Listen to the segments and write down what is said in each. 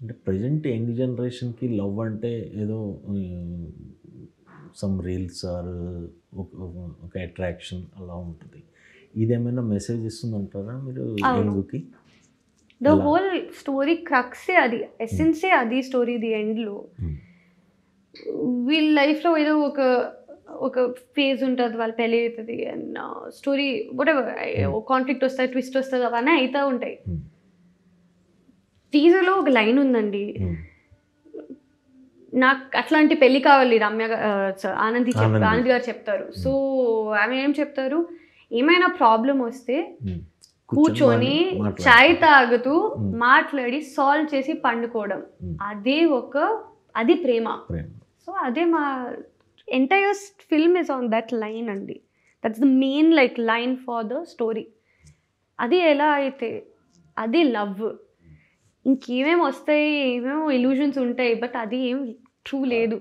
అంటే present young జనరేషన్కి love అంటే ఏదో సమ్ రీల్స్ ఆర్ ఒక అట్రాక్షన్ అలా ఉంటుంది. ఇదేమైనా మెసేజ్ ఇస్తుందంటారా మీరు యంగ్కి? ద హోల్ స్టోరీ క్రక్సే అది, ఎసెన్సే అది స్టోరీ. ది ఎండ్లో వీళ్ళ లైఫ్లో ఏదో ఒక ఫేజ్ ఉంటుంది, వాళ్ళు పెళ్ళి అవుతుంది అండ్ స్టోరీ వాటెవర్ కాన్ఫ్లిక్ట్ వస్తుంది, ట్విస్ట్ వస్తుంది, అవన్నీ అవుతూ ఉంటాయి. టీజర్లో ఒక లైన్ ఉందండి, నాకు అట్లాంటి పెళ్ళి కావాలి రమ్య ఆనంద్ గారు చెప్తారు. సో ఆమె ఏం చెప్తారు, ఏమైనా ప్రాబ్లం వస్తే కూర్చొని చాయ్ తాగుతూ మాట్లాడి సాల్వ్ చేసి పండుకోవడం, అది ప్రేమ. సో అదే మా entire film is on that line అండి. That's the main line for the story. అది ఎలా అయితే అది లవ్. ఇంకేమేమి వస్తాయి, ఏమేమో ఇల్యూషన్స్ ఉంటాయి, బట్ అది ఏం ట్రూ లేదు.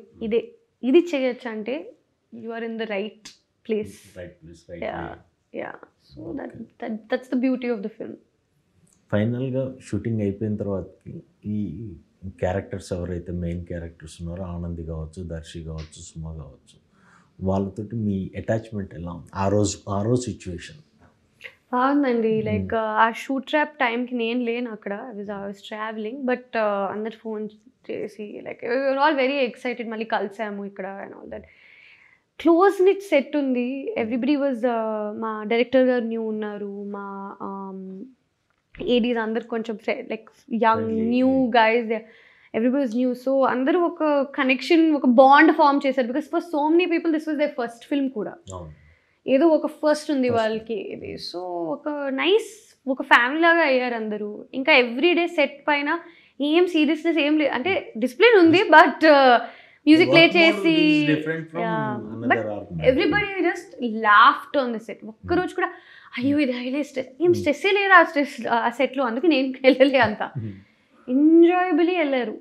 ఇది చేయొచ్చు అంటే you are in the right place. So that's the beauty of the film. ఫైనల్గా షూటింగ్ అయిపోయిన తర్వాతకి ఈ క్యారెక్టర్స్ ఎవరైతే మెయిన్ క్యారెక్టర్స్ ఉన్నారో, ఆనంది కావచ్చు, దర్శి కావచ్చు, సుమ కావచ్చు, వాళ్ళతోటి మీ అటాచ్మెంట్ ఎలా ఉంది ఆ రోజు సిచ్యువేషన్? బాగుందండి. లైక్ ఆ షూట్ ట్రాప్ టైంకి నేను లేను అక్కడ, ఐ వాజ్ ట్రావెలింగ్. బట్ అందరు ఫోన్ చేసి లైక్ ఆల్ వెరీ ఎక్సైటెడ్, మళ్ళీ కలిసాము ఇక్కడ and all that. Close knit set ఉంది. ఎవ్రీబడి వాజ్, మా డైరెక్టర్ గారు న్యూ ఉన్నారు, మా ఏడీస్ అందరు కొంచెం like young new guys, everybody was new. So అందరూ ఒక కనెక్షన్, ఒక బాండ్ ఫామ్ చేశారు. Because for so many people this was their first film కూడా, ఏదో ఒక ఫస్ట్ ఉంది వాళ్ళకి ఇది. సో ఒక ఫ్యామిలీ లాగా అయ్యారు అందరూ. ఇంకా ఎవ్రీడే సెట్ పైన ఏం సీరియస్నెస్ ఏం లేదు, అంటే డిసిప్లిన్ ఉంది బట్ మ్యూజిక్ ప్లే చేసి, but everybody just laughed on the set. ఒక్కరోజు కూడా అయ్యో ఇది హైలైట్ స్ట్రెస్, ఏం స్ట్రెస్సే లేదు ఆ సెట్లో, అందుకే నేను వెళ్ళలే అంత ఎంజాయబుల్లీ వెళ్ళారు.